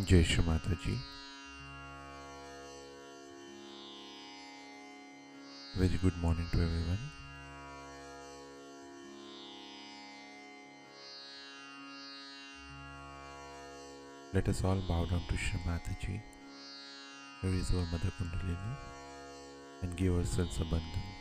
Jai Shri Mataji. Very good morning to everyone. Let us all bow down to Shri Mataji. Here is our Mother Kundalini and give ourselves a bandhan.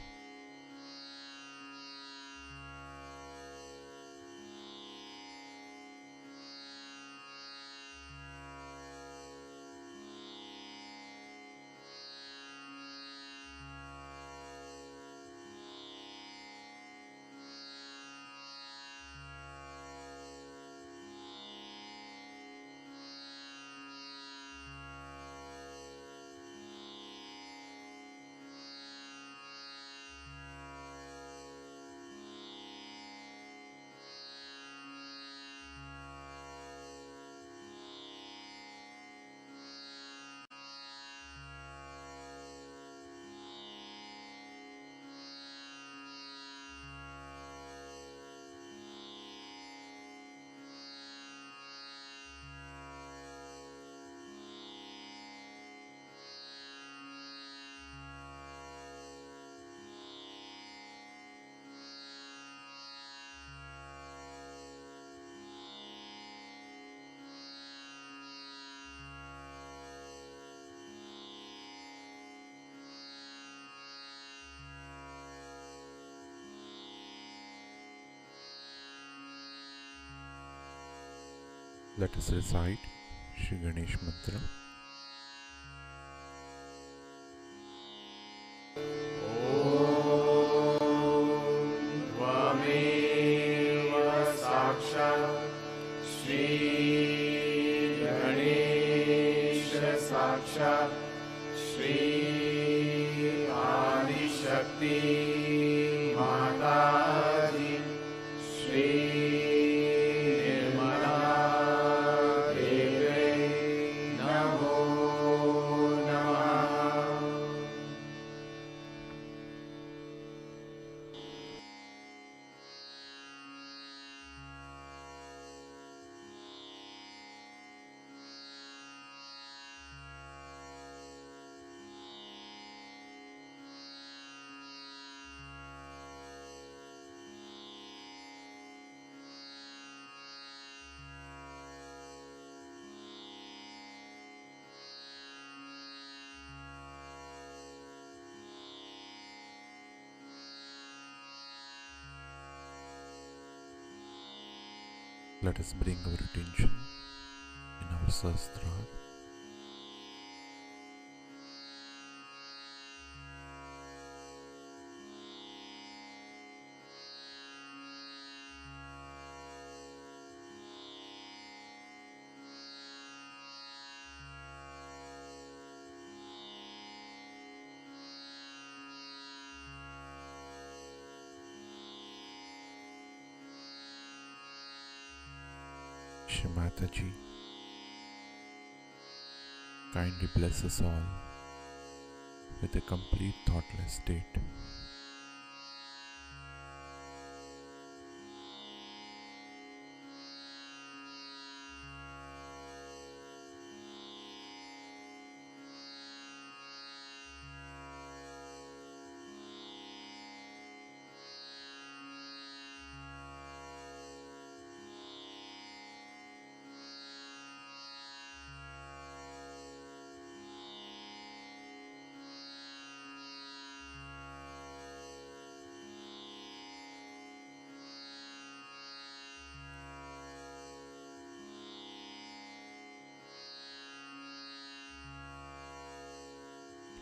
Let us recite Shri Ganesh Mantra. साक्षात् श्री आदिशक्ति माताजी श्री निर्मला देवे नमो नमः। Let us bring our attention in our Sahasrara. Shri Mataji, kindly bless us all with a complete thoughtless state.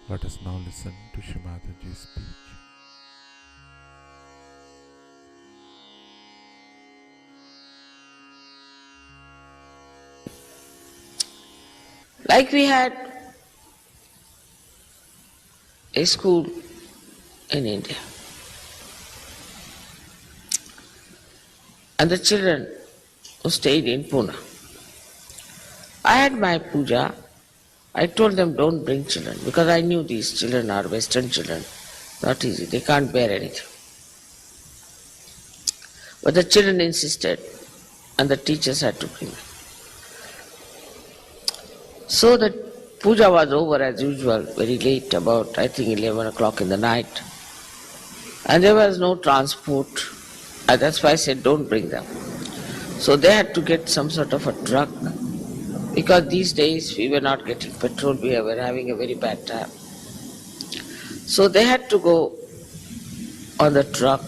Let us now listen to Shri Mataji's speech. Like we had a school in India, and the children who stayed in Pune. I had my puja. I told them don't bring children because I knew these children are Western children, not easy, they can't bear anything. But the children insisted and the teachers had to bring them. So the puja was over as usual, very late, about I think 11 o'clock in the night. And there was no transport. And that's why I said don't bring them. So they had to get some sort of a truck, because these days we were not getting petrol, we were having a very bad time. So they had to go on the truck.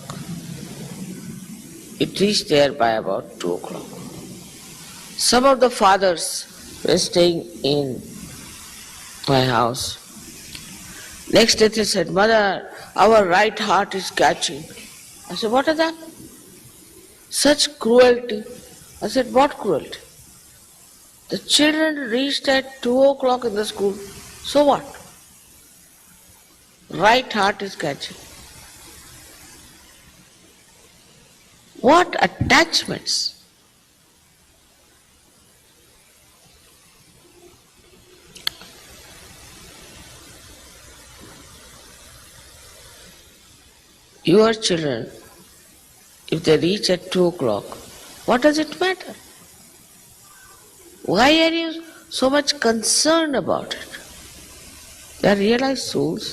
It reached there by about 2 o'clock. Some of the fathers were staying in my house. Next day they said, "Mother, our right heart is catching." I said, "What is that?" "Such cruelty." I said, "What cruelty?" "The children reached at 2 o'clock in the school. So what? Right heart is catching." What attachments! Your children, if they reach at 2 o'clock, what does it matter? Why are you so much concerned about it? They are realized souls.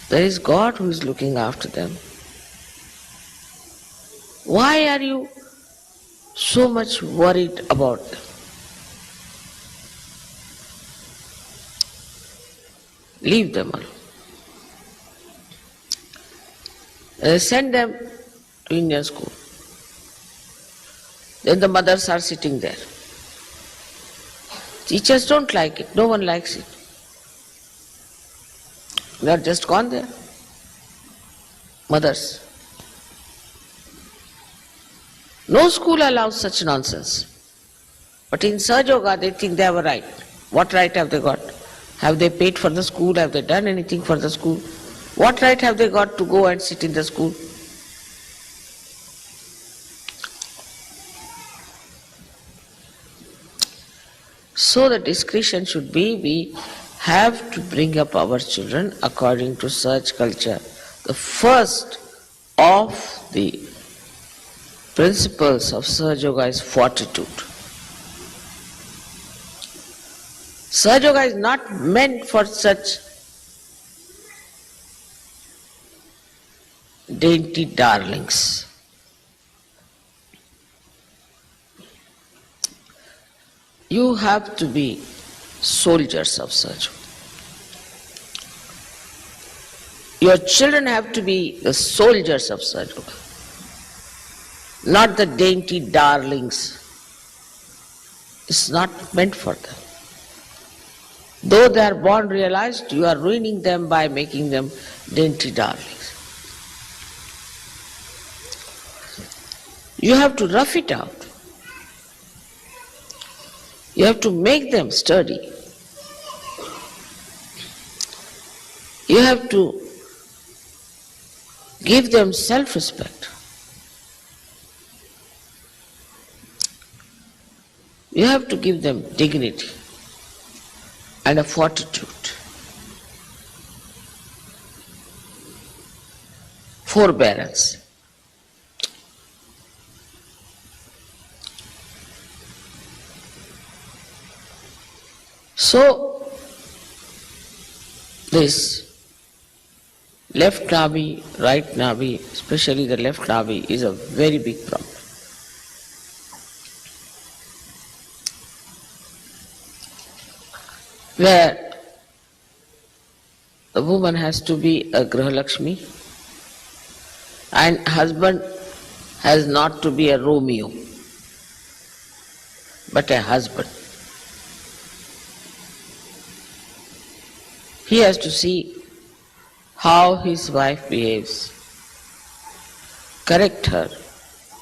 There is God who is looking after them. Why are you so much worried about them? Leave them alone. Send them to Indian school. Then the mothers are sitting there. Teachers don't like it. No one likes it. They are just gone there. Mothers. No school allows such nonsense. But in Sahaja Yoga they think they have a right. What right have they got? Have they paid for the school? Have they done anything for the school? What right have they got to go and sit in the school? So the discretion should be, we have to bring up our children according to such culture. The first of the principles of Sahaja Yoga is fortitude. Sahaja Yoga is not meant for such dainty darlings. You have to be soldiers of Sahaja Yoga. Your children have to be the soldiers of Sahaja Yoga, not the dainty darlings. It's not meant for them. Though they are born realized, you are ruining them by making them dainty darlings. You have to rough it out. You have to make them sturdy. You have to give them self-respect. You have to give them dignity and a fortitude, forbearance. So, this left navi, right navi, especially the left navi, is a very big problem. Where the woman has to be a Grihalakshmi and husband has not to be a Romeo, but a husband. He has to see how his wife behaves, correct her.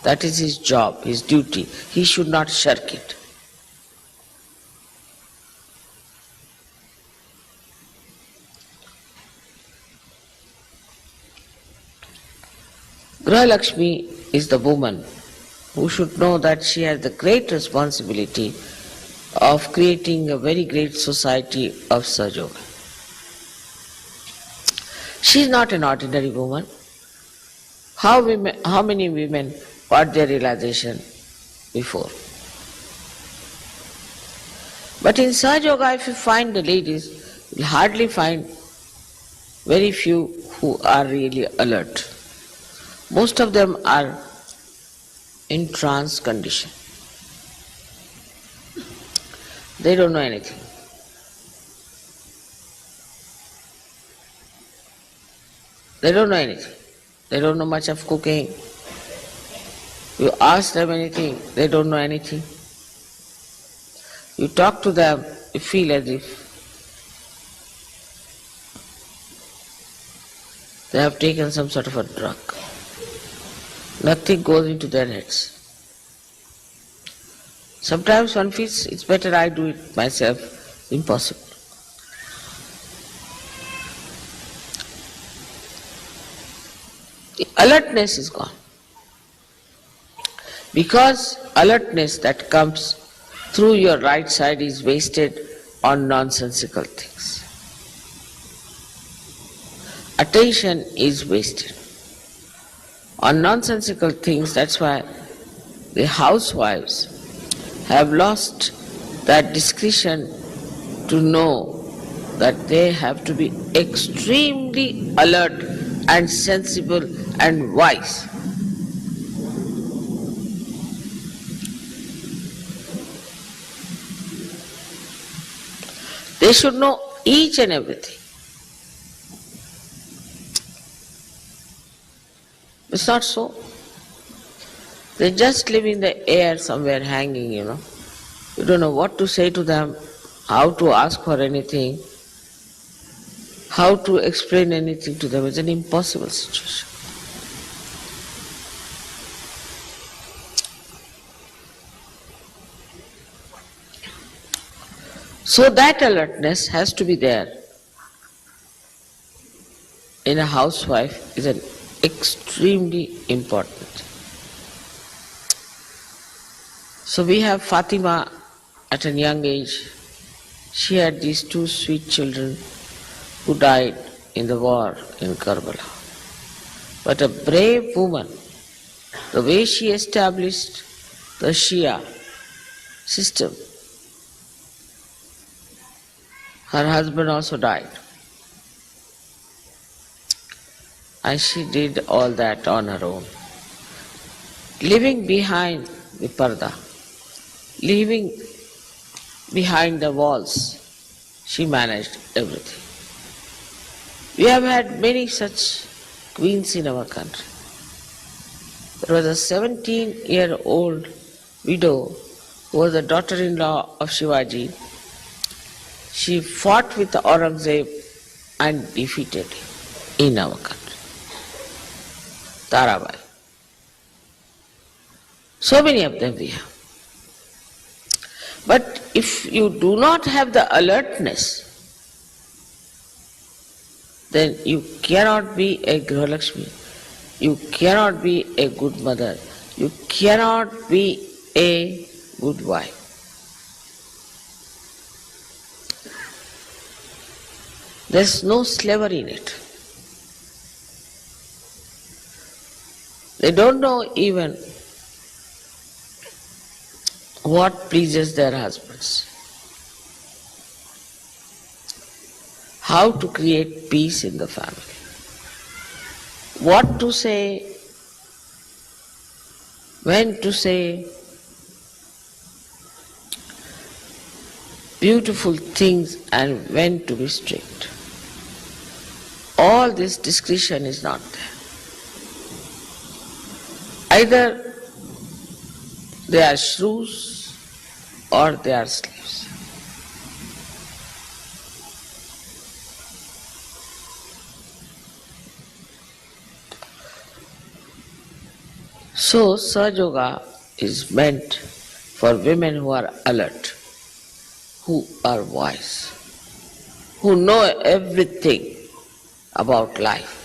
That is his job, his duty. He should not shirk it. Grihalakshmi is the woman who should know that she has the great responsibility of creating a very great society of Sahaja Yoga. She is not an ordinary woman. How many women got their realization before? But in Sahaja Yoga, if you find the ladies, you'll hardly find very few who are really alert. Most of them are in trance condition. They don't know anything. They don't know anything. They don't know much of cooking. You ask them anything, they don't know anything. You talk to them, you feel as if they have taken some sort of a drug. Nothing goes into their heads. Sometimes one feels it's better I do it myself. Impossible. The alertness is gone. Because alertness that comes through your right side is wasted on nonsensical things. Attention is wasted on nonsensical things. That's why the housewives have lost that discretion to know that they have to be extremely alert and sensible and wise. They should know each and everything. It's not so. They just live in the air somewhere hanging, You don't know what to say to them, how to ask for anything, how to explain anything to them. It's an impossible situation. So that alertness has to be there in a housewife is an extremely important. So we have Fatima at a young age. She had these two sweet children who died in the war in Karbala. But a brave woman, the way she established the Shia system, her husband also died. And she did all that on her own. Living behind the parda, living behind the walls, she managed everything. We have had many such queens in our country. There was a 17-year-old widow who was the daughter-in-law of Shivaji. She fought with Aurangzeb and defeated him in our country. Tarabai. So many of them we have. But if you do not have the alertness, then you cannot be a Grihalakshmi, you cannot be a good mother, you cannot be a good wife. There's no slavery in it. They don't know even what pleases their husbands, how to create peace in the family, what to say, when to say beautiful things and when to be strict. All this discretion is not there. Either they are shrews or they are slaves. So Sahaja Yoga is meant for women who are alert, who are wise, who know everything about life.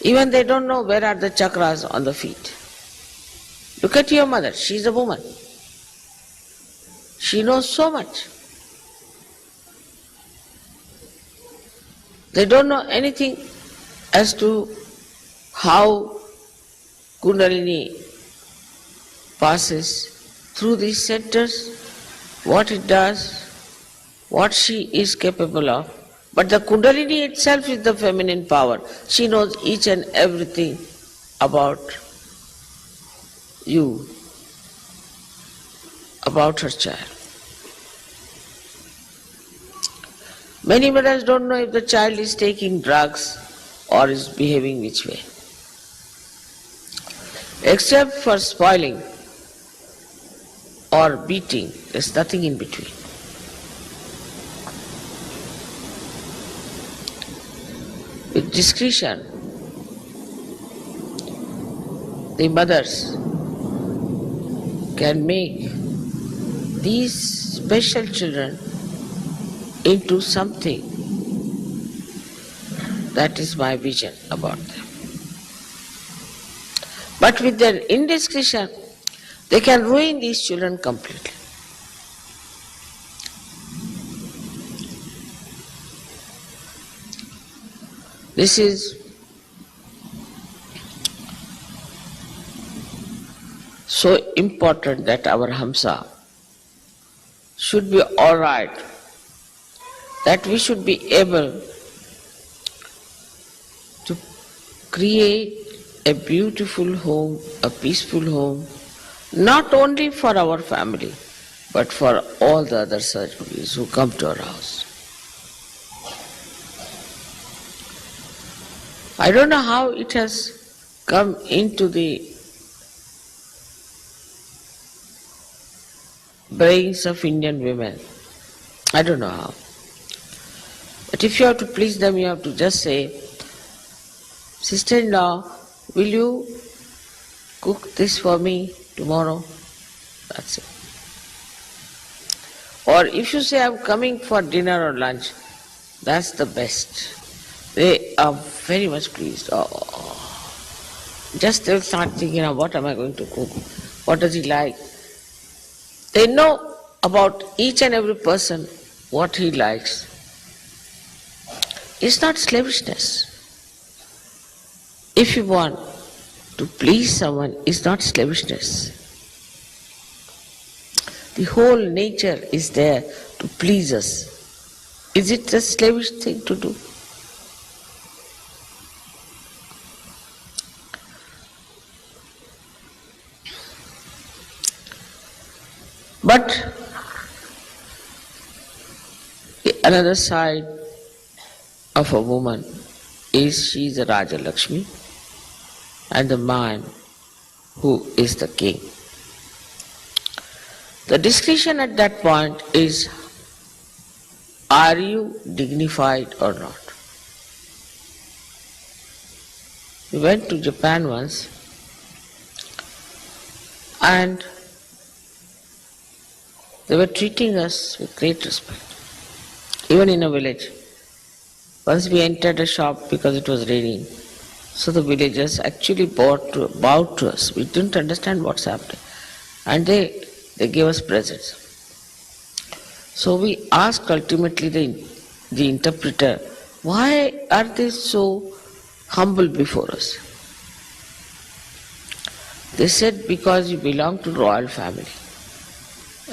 Even they don't know where are the chakras on the feet. Look at your mother, she's a woman. She knows so much. They don't know anything as to how Kundalini passes through these centers what it does, what she is capable of. But the Kundalini itself is the feminine power. She knows each and everything about you, about her child. Many mothers don't know if the child is taking drugs or is behaving which way. Except for spoiling or beating, there's nothing in between. With discretion, the mothers can make these special children into something. That is my vision about them. But with their indiscretion, they can ruin these children completely. This is so important that our Hamsa should be all right, that we should be able to create a beautiful home, a peaceful home, not only for our family, but for all the other Sajgurus who come to our house. I don't know how it has come into the brains of Indian women. I don't know how. But if you have to please them, you have to just say, "Sister-in-law, will you cook this for me tomorrow?" That's it. Or if you say, "I'm coming for dinner or lunch," that's the best. They are very much pleased. Just they'll start thinking, what am I going to cook? What does he like? They know about each and every person what he likes. It's not slavishness. If you want to please someone, it's not slavishness. The whole nature is there to please us. Is it a slavish thing to do? But another side of a woman is she is a Raja Lakshmi and the man who is the king. The discretion at that point is, are you dignified or not? We went to Japan once and they were treating us with great respect, even in a village. Once we entered a shop because it was raining, so the villagers actually bowed to us. We didn't understand what's happening. And they gave us presents. So we asked ultimately the interpreter, why are they so humble before us? They said, because you belong to royal family.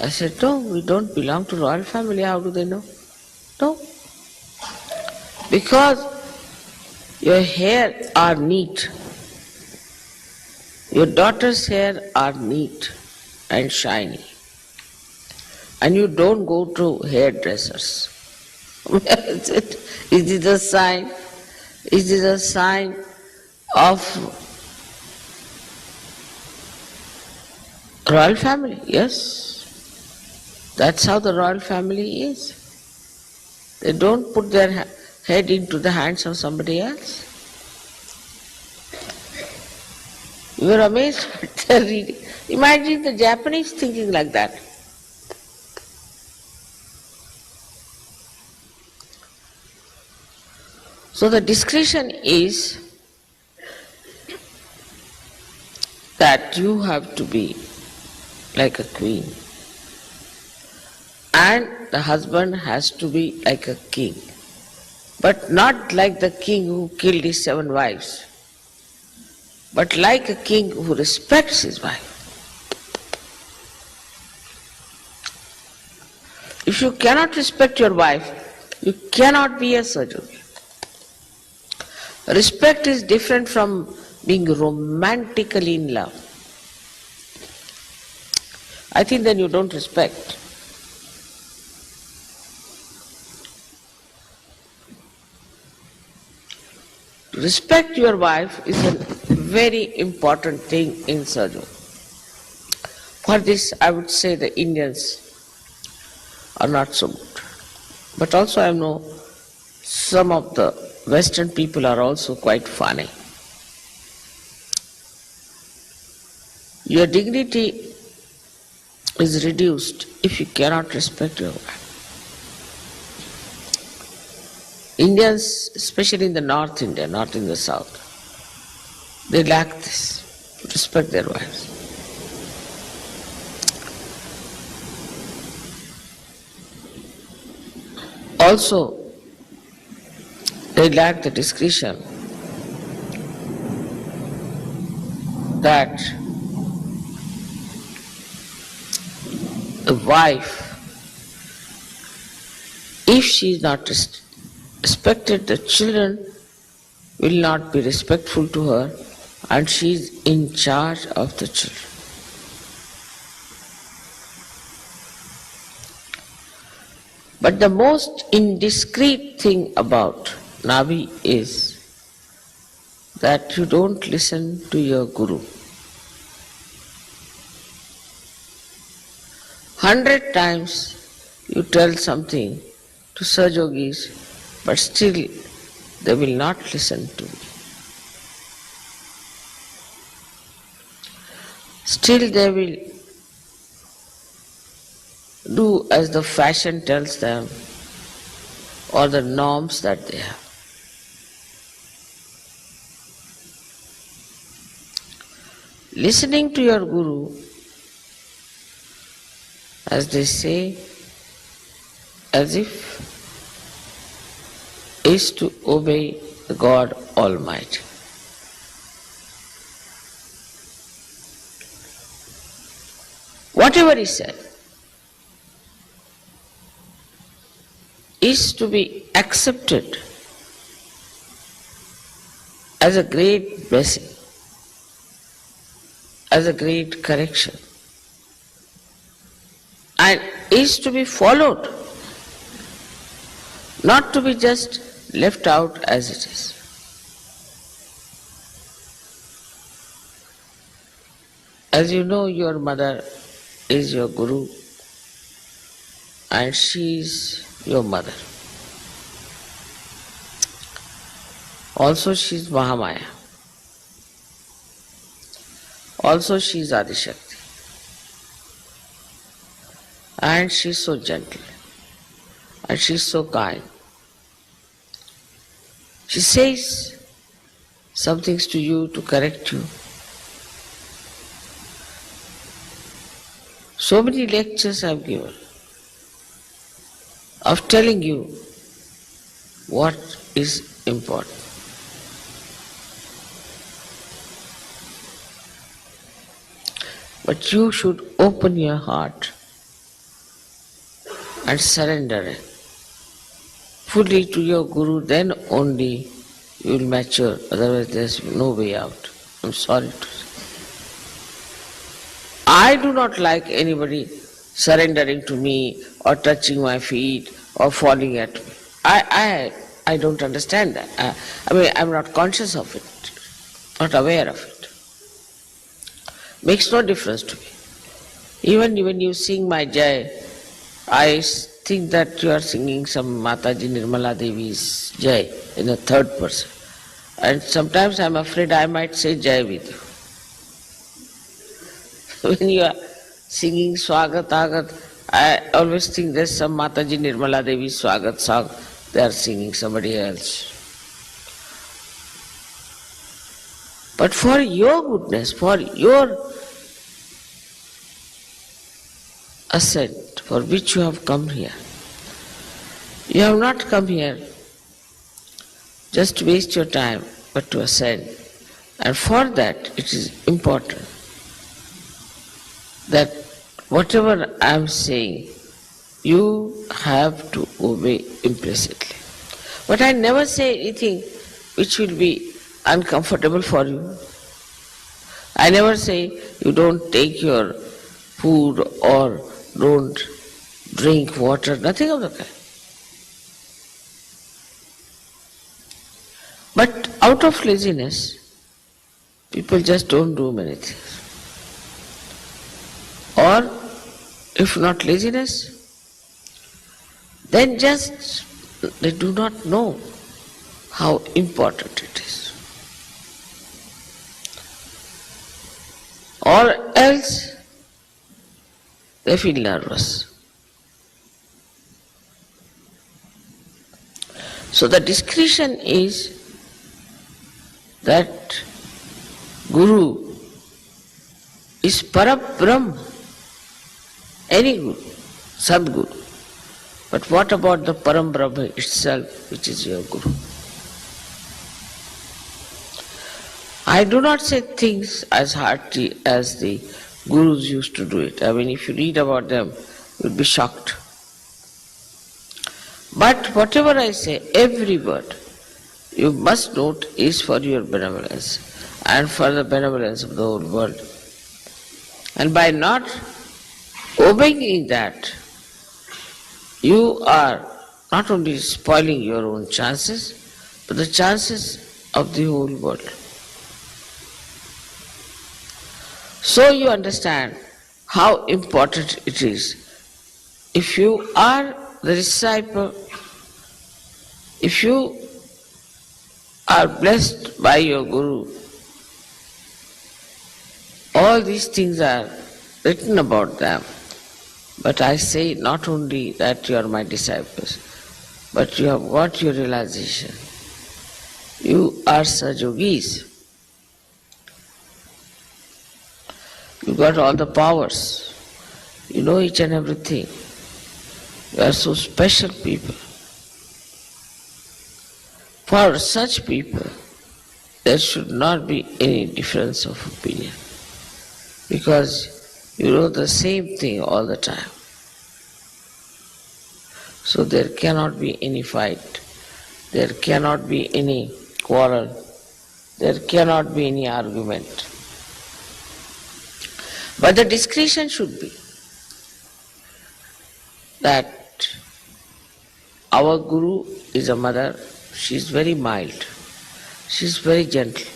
I said, no, we don't belong to royal family. How do they know? No. Because your hair are neat. Your daughter's hair are neat and shiny. And you don't go to hairdressers. Is this a sign? Is this a sign of royal family? Yes. That's how the royal family is. They don't put their head into the hands of somebody else. You were amazed at the reading. Imagine the Japanese thinking like that. So the discretion is that you have to be like a queen. And the husband has to be like a king. But not like the king who killed his 7 wives, but like a king who respects his wife. If you cannot respect your wife, you cannot be a Sahajogi. Respect is different from being romantically in love. I think then you don't respect. To respect your wife is a very important thing in Sahajogi. For this, I would say the Indians are not so good. But also I know some of the Western people are also quite funny. Your dignity is reduced if you cannot respect your wife. Indians, especially in the North India, not in the South, they lack this, to respect their wives. Also, they lack the discretion that a wife, if she is not respected, the children will not be respectful to her, and she is in charge of the children. But the most indiscreet thing about Navi is that you don't listen to your Guru. 100 times you tell something to Sahajogis, but still they will not listen to me. Still they will do as the fashion tells them or the norms that they have. Listening to your Guru, as they say, as if is to obey the God Almighty. Whatever he said is to be accepted as a great blessing, as a great correction, and is to be followed, not to be just left out as it is. As you know, your mother is your Guru and she is your mother. Also she is Mahamaya. Also she is Adishakti. And she is so gentle. And she is so kind. She says some things to you to correct you. So many lectures I have given of telling you what is important. But you should open your heart and surrender it fully to your Guru, then only you will mature, otherwise there is no way out. I am sorry to say. I do not like anybody surrendering to me or touching my feet or falling at me. I don't understand that. I am not conscious of it, not aware of it. Makes no difference to me. Even when you sing my Jai, I think that you are singing some Mataji Nirmala Devi's Jai in a third person. And sometimes I am afraid I might say Jai with you. When you are singing Swagat Agat, I always think there's some Mataji Nirmala Devi Swagat song, they are singing somebody else. But for your goodness, for your ascent, for which you have come here, you have not come here just to waste your time, but to ascend. And for that, it is important that whatever I am saying you have to obey implicitly. But I never say anything which will be uncomfortable for you. I never say you don't take your food or don't drink water, nothing of the kind. But out of laziness, people just don't do many things. Or if not laziness, then just they do not know how important it is. Or else they feel nervous. So the discretion is that Guru is Parabrahm, any Guru, Sadguru. But what about the Param Brahma itself, which is your Guru? I do not say things as hearty as the Gurus used to do it. I mean, if you read about them, you will be shocked. But whatever I say, every word, you must note is for your benevolence and for the benevolence of the whole world. And by not obeying that, you are not only spoiling your own chances, but the chances of the whole world. So you understand how important it is. If you are the disciple, if you are blessed by your Guru, all these things are written about them. But I say not only that you are my disciples, but you have got your realization. You are Sajogis. You got all the powers. You know each and everything. You are so special people. For such people, there should not be any difference of opinion, because you know the same thing all the time. So there cannot be any fight, there cannot be any quarrel, there cannot be any argument. But the discretion should be that our Guru is a mother, she is very mild, she is very gentle,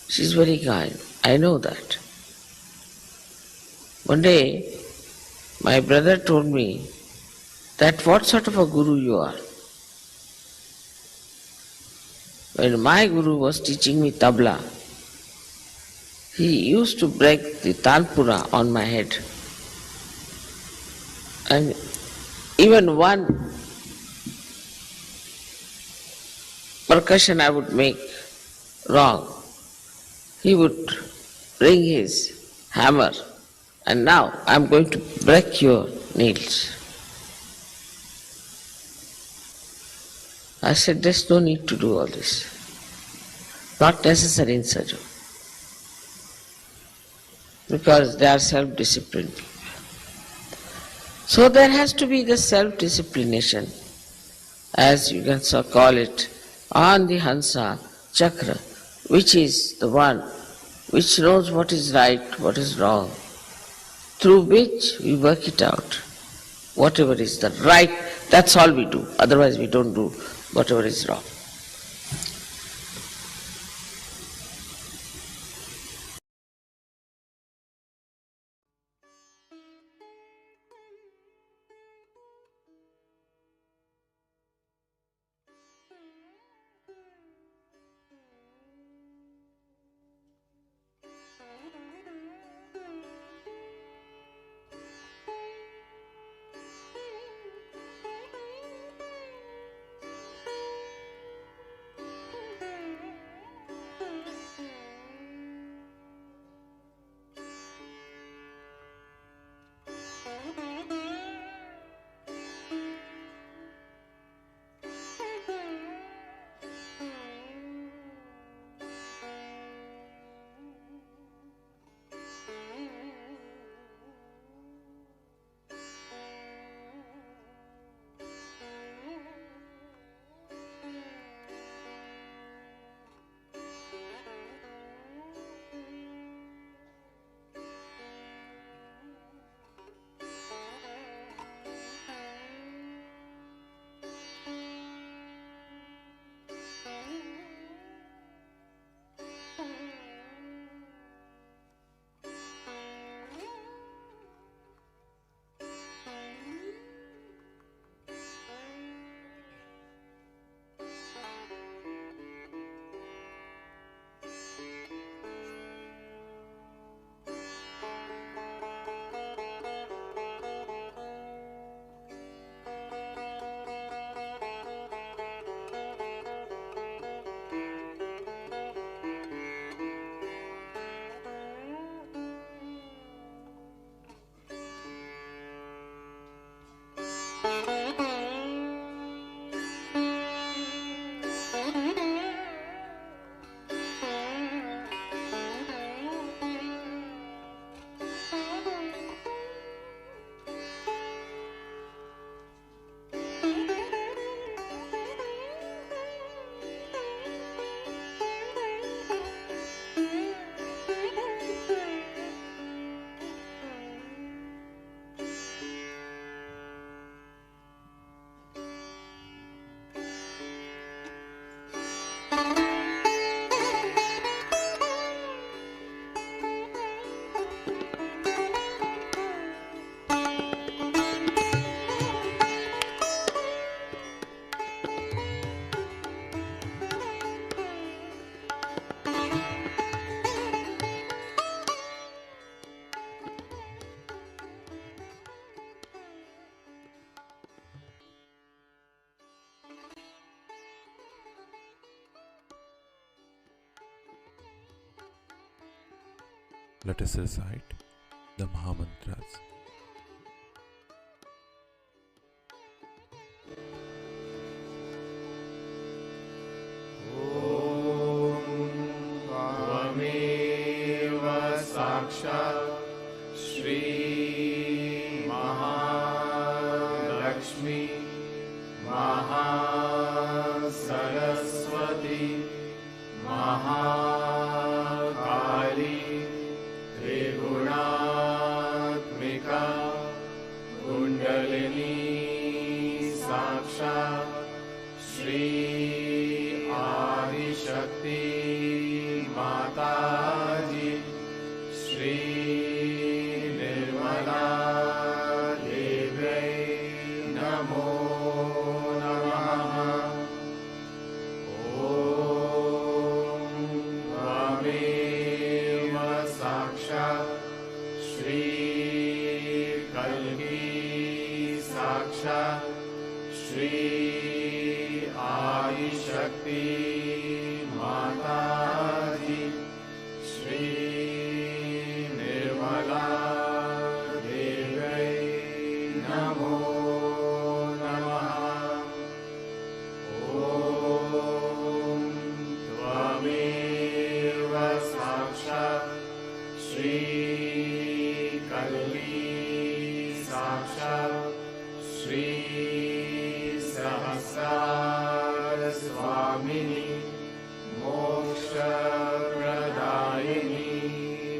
she is very kind. I know that. One day, my brother told me that what sort of a Guru you are. When my Guru was teaching me tabla, he used to break the tanpura on my head. And even one percussion I would make wrong, he would bring his hammer, and now I am going to break your nails. I said, there's no need to do all this. Not necessary in Sajo. Because they are self-disciplined people. So there has to be the self-disciplination, as you can so call it, on the Hansa Chakra, which is the one which knows what is right, what is wrong, through which we work it out. Whatever is the right, that's all we do. Otherwise we don't do whatever is wrong. Let us recite the Mahamantras. त्वमेव साक्षात् श्री महालक्ष्मी महासरस्वती महाकाली त्रिगुणात्मिका कुण्डलिनी साक्षात् श्री आदिशक्ति माताजी श्री निर्मला देव्यै नमो नमः। ॐ त्वमेव साक्षात् श्री कल्की साक्षात् श्री आदिशक्ति माताजी श्री निर्मला देव्यै नमो नमः। ॐ त्वमेव साक्षात् श्री कल्की साक्षात् श्री सहस्रार स्वामिनी मोक्षप्रदायिनी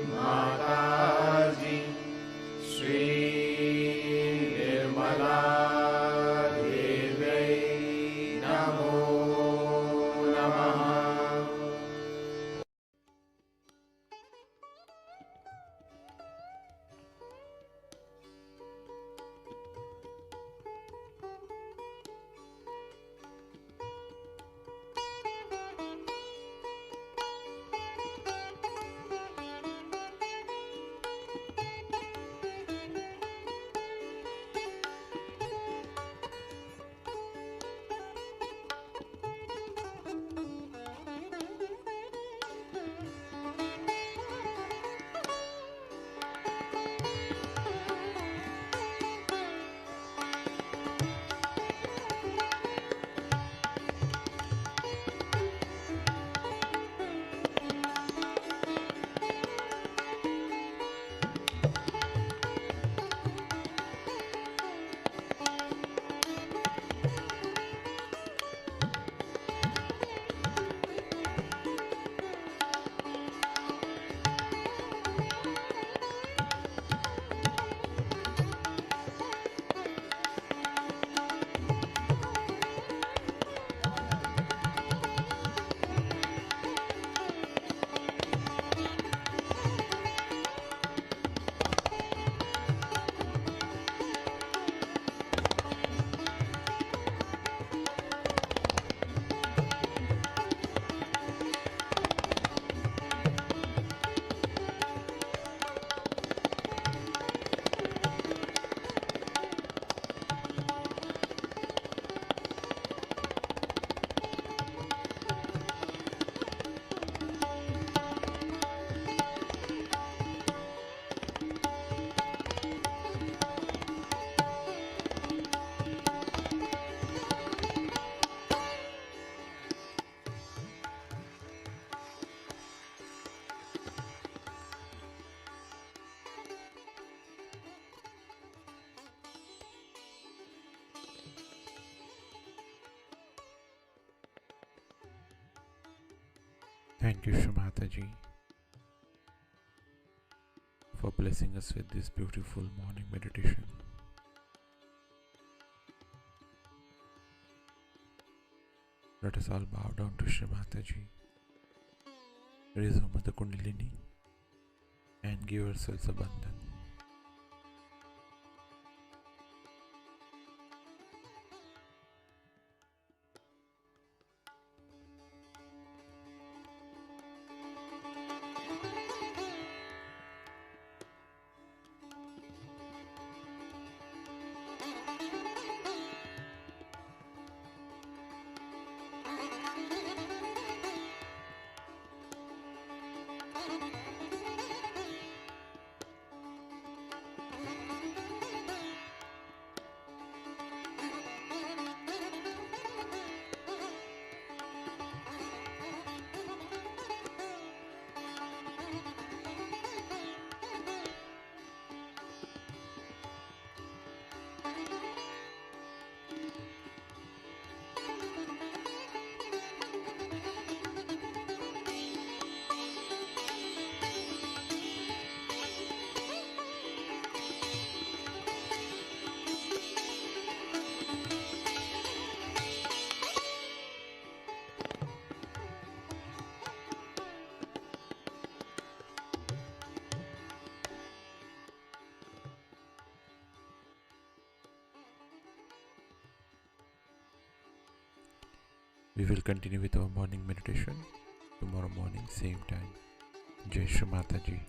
माताजी श्री निर्मला देव्यै नमो नमः। Thank you, Shrimataji, for blessing us with this beautiful morning meditation. Let us all bow down to Shrimataji, raise our Mother Kundalini, and give ourselves a bandhan. We will continue with our morning meditation tomorrow morning, same time. Jai Shri Mataji.